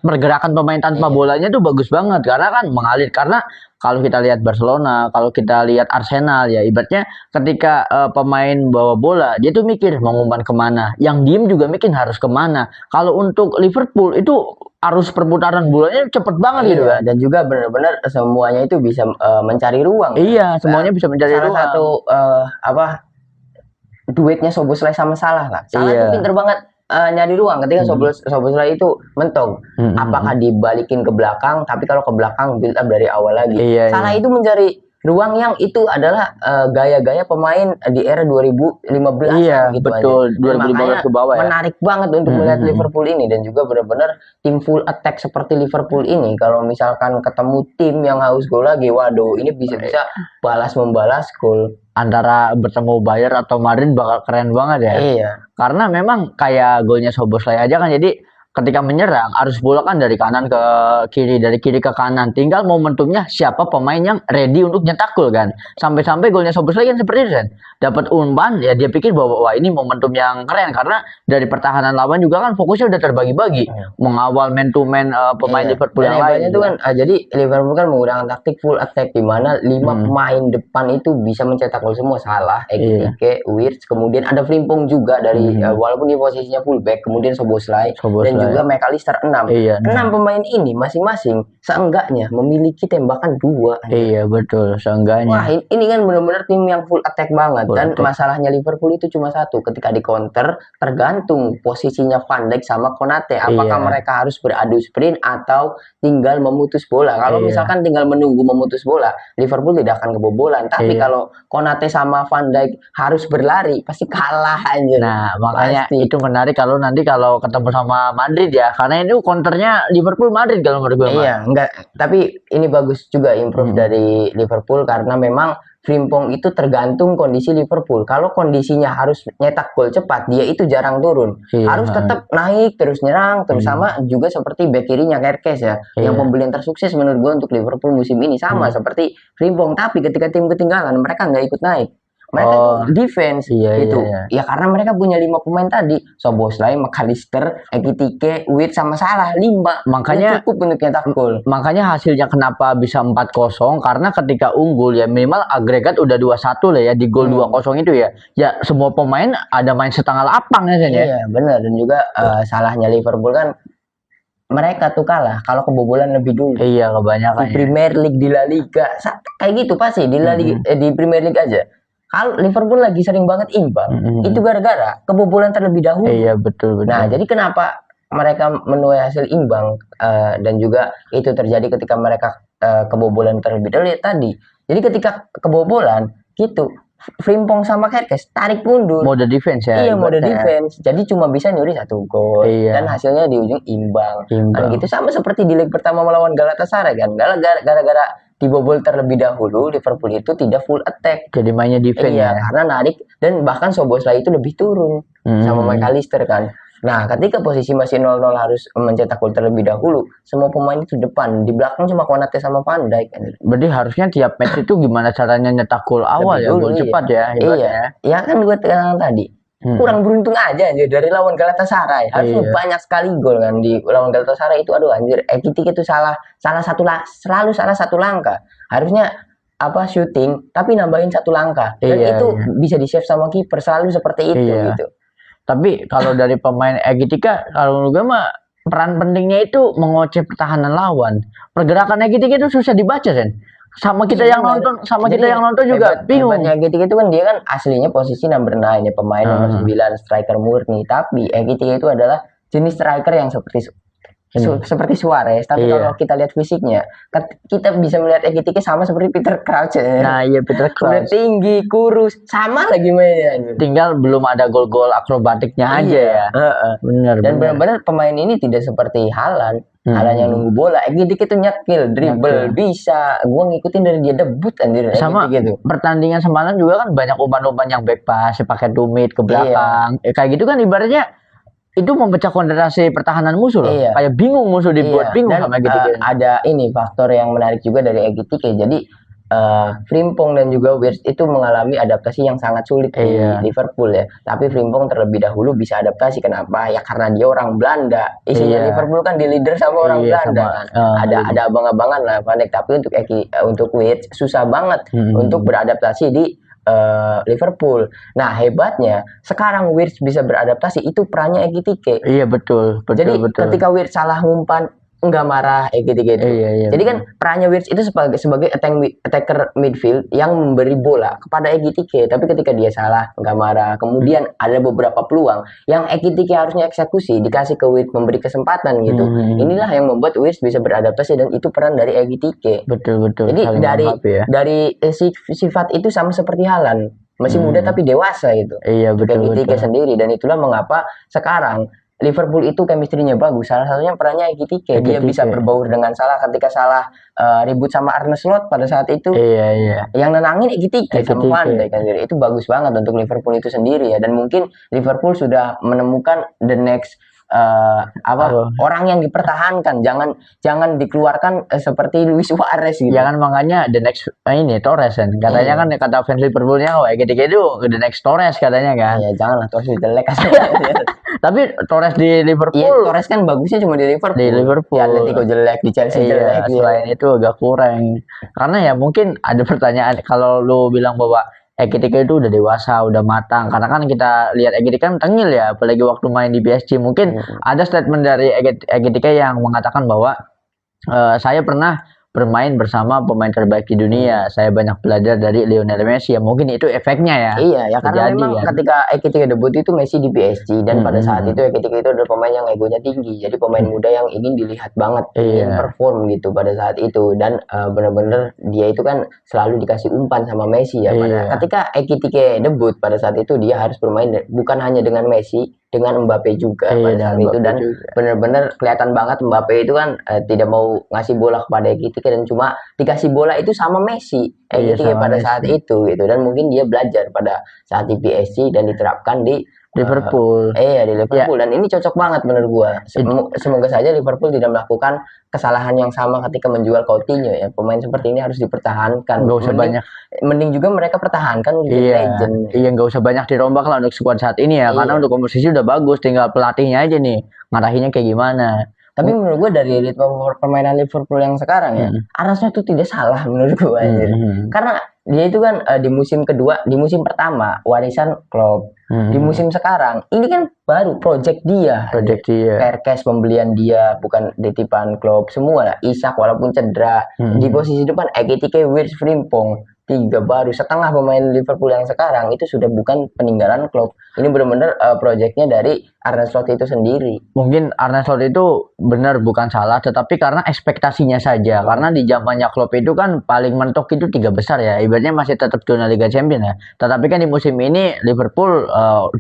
pergerakan pemain tanpa bolanya tuh bagus banget karena kan mengalir. Karena kalau kita lihat Barcelona, kalau kita lihat Arsenal ya ibaratnya ketika pemain bawa bola dia tuh mikir mau ngumpan kemana. Yang diem juga mikir harus kemana. Kalau untuk Liverpool itu arus perputaran bolanya cepet banget gitu kan. Dan juga benar-benar semuanya itu bisa mencari ruang. Iya, semuanya bisa mencari ruang. Salah satu duetnya Szoboszlai sama Salah lah. Salah itu pinter banget nyari ruang ketika Szoboszlai itu mentok. Apakah dibalikin ke belakang, tapi kalau ke belakang build up dari awal lagi. Salah itu mencari ruang yang itu adalah gaya-gaya pemain di era 2015 gitu betul aja. 2015 ke bawah ya. Menarik banget untuk melihat Liverpool ini, dan juga benar-benar tim full attack seperti Liverpool ini kalau misalkan ketemu tim yang haus gol lagi, waduh ini bisa-bisa balas membalas gol. Antara bertemu Bayern atau Madrid bakal keren banget ya. Iya. Karena memang kayak golnya Szoboszlai aja kan, jadi ketika menyerang arus bola kan dari kanan ke kiri, dari kiri ke kanan, tinggal momentumnya siapa pemain yang ready untuk nyetak gol kan. Sampai-sampai golnya Szoboszlai kan seperti itu kan, dapat umpan ya dia pikir bahwa wah ini momentum yang keren, karena dari pertahanan lawan juga kan fokusnya udah terbagi-bagi mengawal man to man pemain Liverpool yang lain itu kan. Jadi Liverpool kan menggunakan taktik full attack di mana 5 pemain depan itu bisa mencetak gol semua. Salah, Ekitike, Wirtz, kemudian ada Frimpong juga dari walaupun di posisinya fullback, kemudian Szoboszlai dan juga McAllister 6. 6 pemain ini masing-masing seenggaknya memiliki tembakan 2. Iya betul, seenggaknya. Wah, ini kan benar-benar tim yang full attack banget. Dan masalahnya Liverpool itu cuma satu, ketika di counter tergantung posisinya Van Dijk sama Konate. Apakah mereka harus beradu sprint atau tinggal memutus bola. Kalau misalkan tinggal menunggu memutus bola, Liverpool tidak akan kebobolan. Tapi kalau Konate sama Van Dijk harus berlari, pasti kalah aja. Nah, makanya itu menarik kalau nanti kalau ketemu sama Madrid ya, karena ini counternya Liverpool Madrid kalau menurut gue. Iya, enggak. Tapi ini bagus juga improve dari Liverpool, karena memang Frimpong itu tergantung kondisi Liverpool. Kalau kondisinya harus nyetak gol cepat, dia itu jarang turun. Harus tetap naik terus nyerang, terus sama juga seperti bek kirinya Kerkes ya, yang pembelian tersukses menurut gue untuk Liverpool musim ini, sama seperti Frimpong. Tapi ketika tim ketinggalan, mereka nggak ikut naik. Mereka itu defense gitu. Ya karena mereka punya 5 pemain tadi, Szoboszlai, McAllister, Ekitike, Wirtz sama Salah, 5. Makanya cukup untuk nyetak gol. Makanya hasilnya kenapa bisa 4-0, karena ketika unggul ya minimal agregat udah 2-1 lah ya di gol 2-0 itu ya. Ya semua pemain ada main setengah lapang ya Sen ya. Iya, benar. Dan juga salahnya Liverpool kan mereka tuh kalah kalau kebobolan lebih dulu. Iya, kebanyakan di Premier League, di La Liga kayak gitu pasti di La Liga, di Premier League aja. Kalau Liverpool lagi sering banget imbang, itu gara-gara kebobolan terlebih dahulu. Iya, betul. Nah, jadi kenapa mereka menuai hasil imbang, dan juga itu terjadi ketika mereka kebobolan terlebih dahulu ya tadi. Jadi ketika kebobolan gitu, Frimpong sama Kerkes tarik mundur. Mode defense ya. Iya, mode defense. Jadi cuma bisa nyuri 1 gol. Dan hasilnya di ujung imbang. Kan gitu, sama seperti di leg pertama melawan Galatasaray kan. Gara-gara dibobol terlebih dahulu, Liverpool itu tidak full attack. Jadi mainnya defense karena narik, dan bahkan Szoboszlai itu lebih turun sama McAllister kan. Nah, ketika posisi masih 0-0 harus mencetak gol terlebih dahulu, semua pemain itu depan, di belakang cuma Konate sama Van Dijk. Berarti harusnya tiap match itu gimana caranya nyetak gol awal ya, gol cepat ya, iya. Ya kan gue bilang tadi. Kurang beruntung aja anjir dari lawan Galatasaray. Harusnya banyak sekali gol kan di lawan Galatasaray itu. Aduh anjir, Ekitike itu selalu salah satu langkah. Harusnya shooting tapi nambahin satu langkah. Dan itu bisa di-save sama kiper, selalu seperti itu gitu. Tapi kalau dari pemain Egitika, kalau menurut gue mah peran pentingnya itu mengoceh pertahanan lawan. Pergerakan Egitika itu susah dibaca, Sen. Sama kita yang nonton, juga bingung. Egitika itu kan dia kan aslinya posisi number 9 ya, pemain nomor 9, striker murni. Tapi Egitika itu adalah jenis striker yang seperti Suarez, tapi kalau kita lihat fisiknya, kita bisa melihat Ekitike sama seperti Peter Crouch. Nah, iya Peter Crouch. Udah tinggi, kurus, sama lagi mainnya. Tinggal belum ada gol-gol akrobatiknya aja ya. Benar. Dan benar-benar pemain ini tidak seperti Haaland. Haaland yang nunggu bola, Ekitike itu nyekil, dribble, bisa. Gua ngikutin dari dia debut anjir. Sama gitu. Pertandingan semalam juga kan banyak umpan-umpan yang back pass, pakai tumit ke belakang. Kayak gitu kan ibaratnya itu memecah konsentrasi pertahanan musuh loh. Kayak bingung musuh dibuat bingung sama Ekitike. Ada ini faktor yang menarik juga dari Ekitike. Jadi Frimpong dan juga Wirtz itu mengalami adaptasi yang sangat sulit di Liverpool ya. Tapi Frimpong terlebih dahulu bisa adaptasi. Kenapa? Ya karena dia orang Belanda. Isinya Liverpool kan di leader sama orang Belanda kan. Ada abang-abangan lah Pandek. Tapi untuk Wirtz susah banget untuk beradaptasi di Liverpool. Nah hebatnya sekarang Wirtz bisa beradaptasi, itu perannya Ekitike. Iya betul. Jadi ketika Wirtz salah ngumpan nggak marah Ekitike itu. Jadi kan perannya Wirtz itu sebagai attacker midfield yang memberi bola kepada Ekitike. Tapi ketika dia salah nggak marah. Kemudian ada beberapa peluang yang Ekitike harusnya eksekusi, dikasih ke Wirtz, memberi kesempatan gitu. Inilah yang membuat Wirtz bisa beradaptasi dan itu peran dari Ekitike. Betul. Jadi dari sifat itu sama seperti Haaland, masih muda tapi dewasa gitu. Iya betul. Ekitike sendiri, dan itulah mengapa sekarang Liverpool itu chemistry-nya bagus. Salah satunya perannya Ekitike. Dia bisa berbaur dengan Salah ketika Salah ribut sama Arne Slot pada saat itu. Yang nenangin Ekitike sama Van Dijk. Itu bagus banget untuk Liverpool itu sendiri ya. Dan mungkin Liverpool sudah menemukan the next orang yang dipertahankan, jangan dikeluarkan seperti Luis Suarez gitu. Jangan makanya the next ini Torres kan. Katanya kan kata fans Liverpoolnya Ekitike itu the next Torres katanya kan. Ya janganlah Torres jelek. Tapi Torres di Liverpool. Iya, Torres kan bagusnya cuma di Liverpool. Di Atletico jelek, di Chelsea jelek. Selain itu agak kurang. Karena ya mungkin ada pertanyaan kalau lu bilang bahwa Ekitike itu udah dewasa, udah matang. Karena kan kita lihat Ekitike kan tengil ya, apalagi waktu main di PSG. Mungkin ada statement dari Ekitike yang mengatakan bahwa saya pernah bermain bersama pemain terbaik di dunia. Saya banyak belajar dari Lionel Messi. Ya mungkin itu efeknya ya. Iya, ya karena memang ketika Ekitike debut itu Messi di PSG dan pada saat itu Ekitike itu adalah pemain yang egonya tinggi. Jadi pemain muda yang ingin dilihat banget, ingin perform gitu pada saat itu, dan benar-benar dia itu kan selalu dikasih umpan sama Messi ya. Ketika Ekitike debut pada saat itu dia harus bermain bukan hanya dengan Messi, dengan Mbappe juga pada saat itu, dan benar-benar kelihatan banget Mbappe itu kan tidak mau ngasih bola kepada Ekitike dan cuma dikasih bola itu sama Messi Ekitike pada saat itu gitu. Dan mungkin dia belajar pada saat di PSG dan diterapkan di Liverpool. Di Liverpool dan ini cocok banget menurut gua. Semoga saja Liverpool tidak melakukan kesalahan yang sama ketika menjual Coutinho ya. Pemain seperti ini harus dipertahankan. Gak usah banyak. Mending juga mereka pertahankan untuk legend. Iya, nggak usah banyak dirombak lah untuk skuad saat ini ya. Karena untuk komposisi udah bagus, tinggal pelatihnya aja nih ngarahinnya kayak gimana. Tapi menurut gue dari ritme permainan Liverpool yang sekarang ya, Arsenal itu tidak salah menurut gue. Karena dia itu kan di musim kedua, di musim pertama warisan Klopp. Di musim sekarang ini kan baru project dia. Perkes pembelian dia, bukan titipan Klopp semua lah. Isak walaupun cedera, di posisi depan Ekitike, Wirtz, Frimpong. 3 baru setengah pemain Liverpool yang sekarang itu sudah bukan peninggalan Klopp. Ini benar-benar proyeknya dari Arne Slot itu sendiri. Mungkin Arne Slot itu benar bukan salah, tetapi karena ekspektasinya saja. Karena di zamannya Klopp itu kan paling mentok itu 3 besar ya. Ibaratnya masih tetap zona Liga Champions ya. Tetapi kan di musim ini Liverpool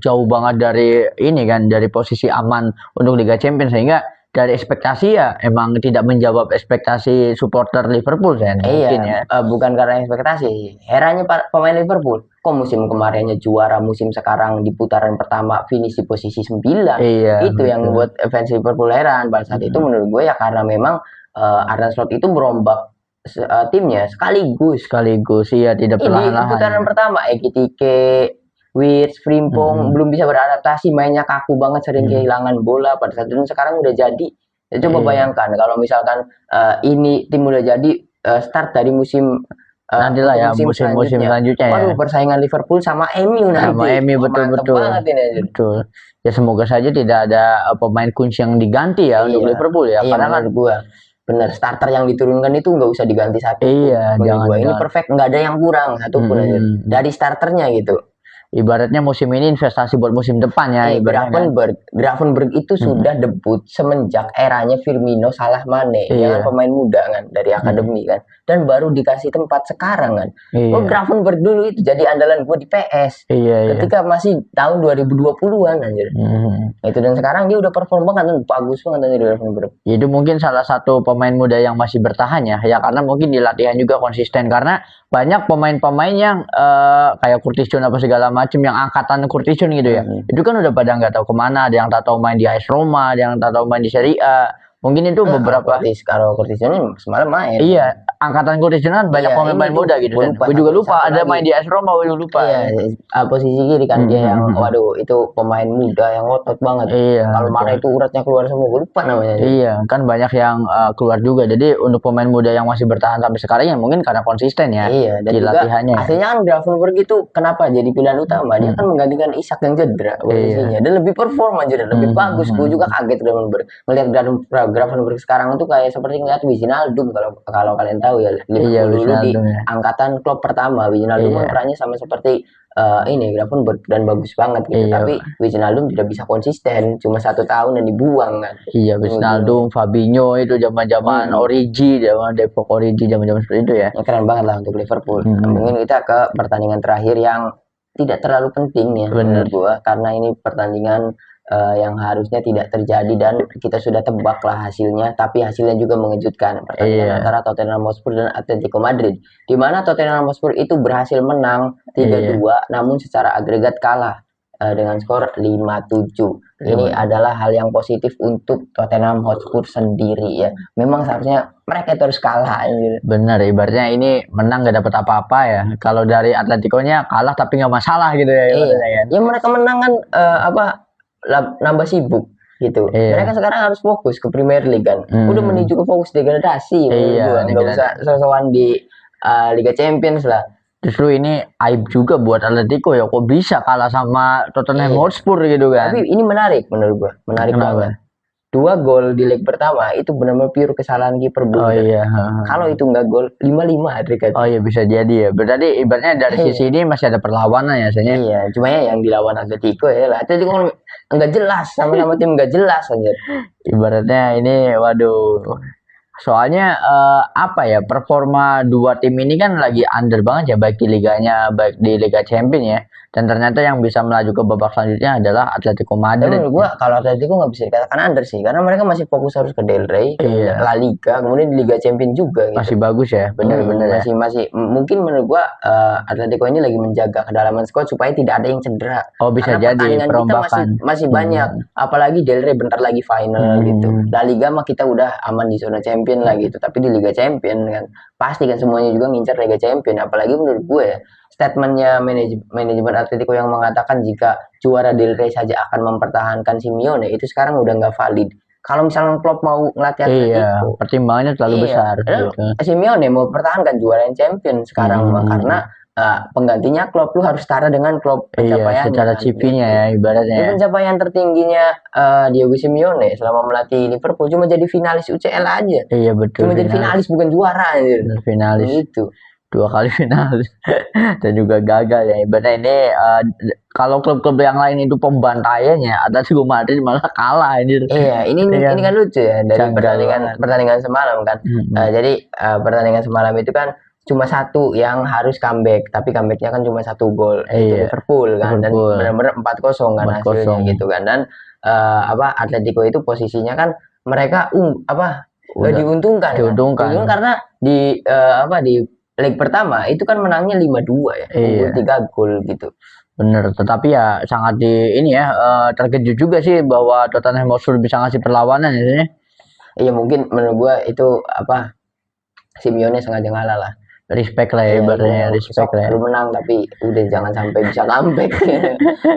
jauh banget dari ini kan, dari posisi aman untuk Liga Champions, sehingga dari ekspektasi ya emang tidak menjawab ekspektasi supporter Liverpool Sen. Mungkin ya. Bukan karena ekspektasi. Herannya pemain Liverpool, kok musim kemarinnya juara, musim sekarang di putaran pertama finish di posisi 9. Iya, Itu yang betul. buat fans Liverpool heran. Pada saat itu menurut gue ya karena memang Arne Slot itu merombak timnya sekaligus. Iya tidak Ini perlahan-lahan. putaran pertama Ekitike, Wirtz, Frimpong belum bisa beradaptasi, mainnya kaku banget, sering kehilangan bola pada saat itu. Sekarang udah jadi. Ya, coba bayangkan kalau misalkan ini tim udah jadi start dari musim Nantilah ya musim selanjutnya ya. Waduh, persaingan Liverpool sama MU nanti. Sama MU betul-betul. Banget ini. Betul. Ya semoga saja tidak ada pemain kunci yang diganti ya untuk Liverpool ya. Karena kan gua bener starter yang diturunkan itu nggak usah diganti satu. Iya, jangan. Ini perfect, nggak ada yang kurang satupun aja dari starternya gitu. Ibaratnya musim ini investasi buat musim depan ya. Gravenberch itu sudah debut semenjak eranya Firmino, Salah, Mane, jangan pemain muda kan dari akademi kan, dan baru dikasih tempat sekarang kan. Gravenberch dulu itu jadi andalan gue di PS ketika masih tahun 2020-an anjir. Itu dan sekarang dia udah perform banget dan bagus banget anjir Gravenberch. Itu mungkin salah satu pemain muda yang masih bertahan ya karena mungkin di latihan juga konsisten, karena banyak pemain-pemain yang kayak Curtis Jones apa segala macam yang angkatan Curtis Jones gitu ya. Itu kan udah pada nggak tahu kemana, ada yang tak tahu main di AS Roma, ada yang tak tahu main di Serie A. Mungkin itu beberapa. Kalau Curtis Jones semalam main. Iya, angkatan Curtis Jones kan banyak pemain muda gitu. Gue juga lupa ada main di AS Roma, gue lupa. Iya, posisi kiri kan dia yang waduh itu pemain muda yang otot banget. Iya. Kalau marah itu uratnya keluar semua, gue lupa namanya. Iya, kan banyak yang keluar juga. Jadi untuk pemain muda yang masih bertahan sampai sekarang ya mungkin karena konsisten ya dan di latihannya. Aslinya kan Gravenberch itu kenapa jadi pilihan utama? Dia kan menggantikan Isak yang cedera posisinya. Dan lebih perform aja, lebih bagus. Gue juga kaget Gravenberch. Melihat Gravenberch sekarang itu kayak seperti ngeliat Wijnaldum kalau kalian tahu ya. Liverpool dulu di angkatan klub pertama. Wijnaldum kan perannya sama seperti ini Gravenberch dan bagus banget gitu. Tapi Wijnaldum tidak bisa konsisten, cuma 1 tahun dan dibuang kan. Iya, Wijnaldum, Fabinho itu zaman-zaman Origi, zaman Depok Origi, zaman-zaman seperti itu ya. Keren banget lah untuk Liverpool. Mungkin kita ke pertandingan terakhir yang tidak terlalu penting ya menurut gua, karena ini pertandingan yang harusnya tidak terjadi dan kita sudah tebak lah hasilnya, tapi hasilnya juga mengejutkan. Pertandingan antara Tottenham Hotspur dan Atletico Madrid, di mana Tottenham Hotspur itu berhasil menang 3-2 namun secara agregat kalah dengan skor 5-7. Ini adalah hal yang positif untuk Tottenham Hotspur sendiri ya. Memang seharusnya mereka terus kalah gitu. Benar, ibaratnya ini menang gak dapat apa-apa ya. Kalau dari Atletico-nya kalah tapi nggak masalah gitu ya. Ya mereka menang kan nambah sibuk gitu. Mereka sekarang harus fokus ke Premier League kan. Udah menuju ke fokus degradasi. Nggak usah sosokan di Liga Champions lah. Justru ini aib juga buat Atletico ya, kok bisa kalah sama Tottenham Hotspur gitu kan. Tapi ini menarik menurut gua, menarik banget. 2 gol di leg pertama itu benar-benar pure kesalahan kiper blunder. Kalau itu nggak gol 5-5 hat-trick. Oh iya bisa jadi ya. Berarti ibaratnya dari sisi ini masih ada perlawanan ya sebenarnya. Iya, cuma ya yang dilawan Atletico ya lah. Atletico nggak jelas, sama-sama tim nggak jelas aja. Ibaratnya ini waduh. Soalnya apa ya, performa dua tim ini kan lagi under banget ya, baik di liganya baik di Liga Champions ya. Dan ternyata yang bisa melaju ke babak selanjutnya adalah Atletico Madrid. Menurut gua kalau Atletico nggak bisa dikatakan under sih, karena mereka masih fokus harus ke Del Rey, ke La Liga, kemudian di Liga Champions juga. Gitu. Masih bagus ya, benar-benar. Masih mungkin menurut gua Atletico ini lagi menjaga kedalaman squad supaya tidak ada yang cedera. Oh bisa karena jadi perombakan. Masih banyak, apalagi Del Rey bentar lagi final gitu. La Liga mah kita udah aman di zona champion lah gitu, tapi di Liga Champions kan pasti kan semuanya juga ngincar Liga Champions. Apalagi menurut gue ya, statementnya manajemen Atletico yang mengatakan jika juara Del Rey saja akan mempertahankan Simeone itu sekarang udah nggak valid. Kalau misalnya Klopp mau ngelatih Atletico, pertimbangannya terlalu besar. Gitu. Simeone mau pertahankan juara Champions sekarang karena penggantinya Klopp lu harus setara dengan Klopp pencapaian secara CV-nya ya ibaratnya. Pencapaian tertingginya Diego Simeone selama melatih Liverpool cuma jadi finalis UCL aja. Iya betul. Cuma jadi finalis bukan juara aja. Finalis. Itu. 2 kali finalis dan juga gagal ya. Ibaratnya ini kalau klub-klub yang lain itu pembantaiannya, Atletico Madrid malah kalah anjir. Iya, ini kan lucu ya dari pertandingan semalam kan. Jadi pertandingan semalam itu kan cuma satu yang harus comeback, tapi comebacknya kan cuma 1 gol itu Liverpool kan, dan benar-benar 4-0 kan hasilnya gitu kan. Dan Atletico itu posisinya kan mereka Udah diuntungkan kan? diuntungkan. Karena di di leg pertama itu kan menangnya 5-2 ya, unggul 3 gol gitu. Bener, tetapi ya sangat terkejut juga sih bahwa Tottenham Hotspur bisa ngasih perlawanan ya. Iya mungkin menurut gua itu Simeone sengaja ngalah lah. Respect lah ya, ibaratnya respect lah. Lu menang tapi udah jangan sampai bisa comeback.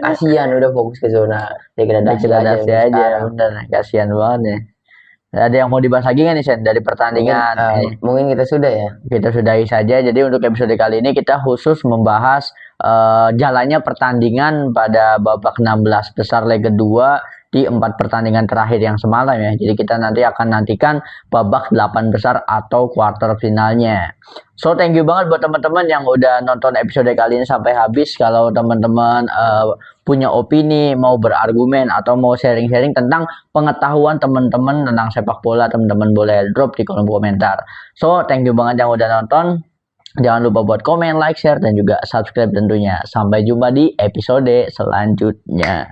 Kasihan udah fokus ke zona degradasi aja. Bener, kasihan banget ya. Ada yang mau dibahas lagi nggak nih Sen dari pertandingan ini? Mungkin kita sudah ya. Kita sudahi saja. Jadi untuk episode kali ini kita khusus membahas jalannya pertandingan pada babak 16 besar leg kedua di 4 pertandingan terakhir yang semalam ya. Jadi kita nanti akan nantikan babak 8 besar atau quarter finalnya. So thank you banget buat teman-teman yang udah nonton episode kali ini sampai habis. Kalau teman-teman punya opini, mau berargumen atau mau sharing-sharing tentang pengetahuan teman-teman tentang sepak bola, teman-teman boleh drop di kolom komentar. So thank you banget yang udah nonton. Jangan lupa buat komen, like, share, dan juga subscribe tentunya. Sampai jumpa di episode selanjutnya.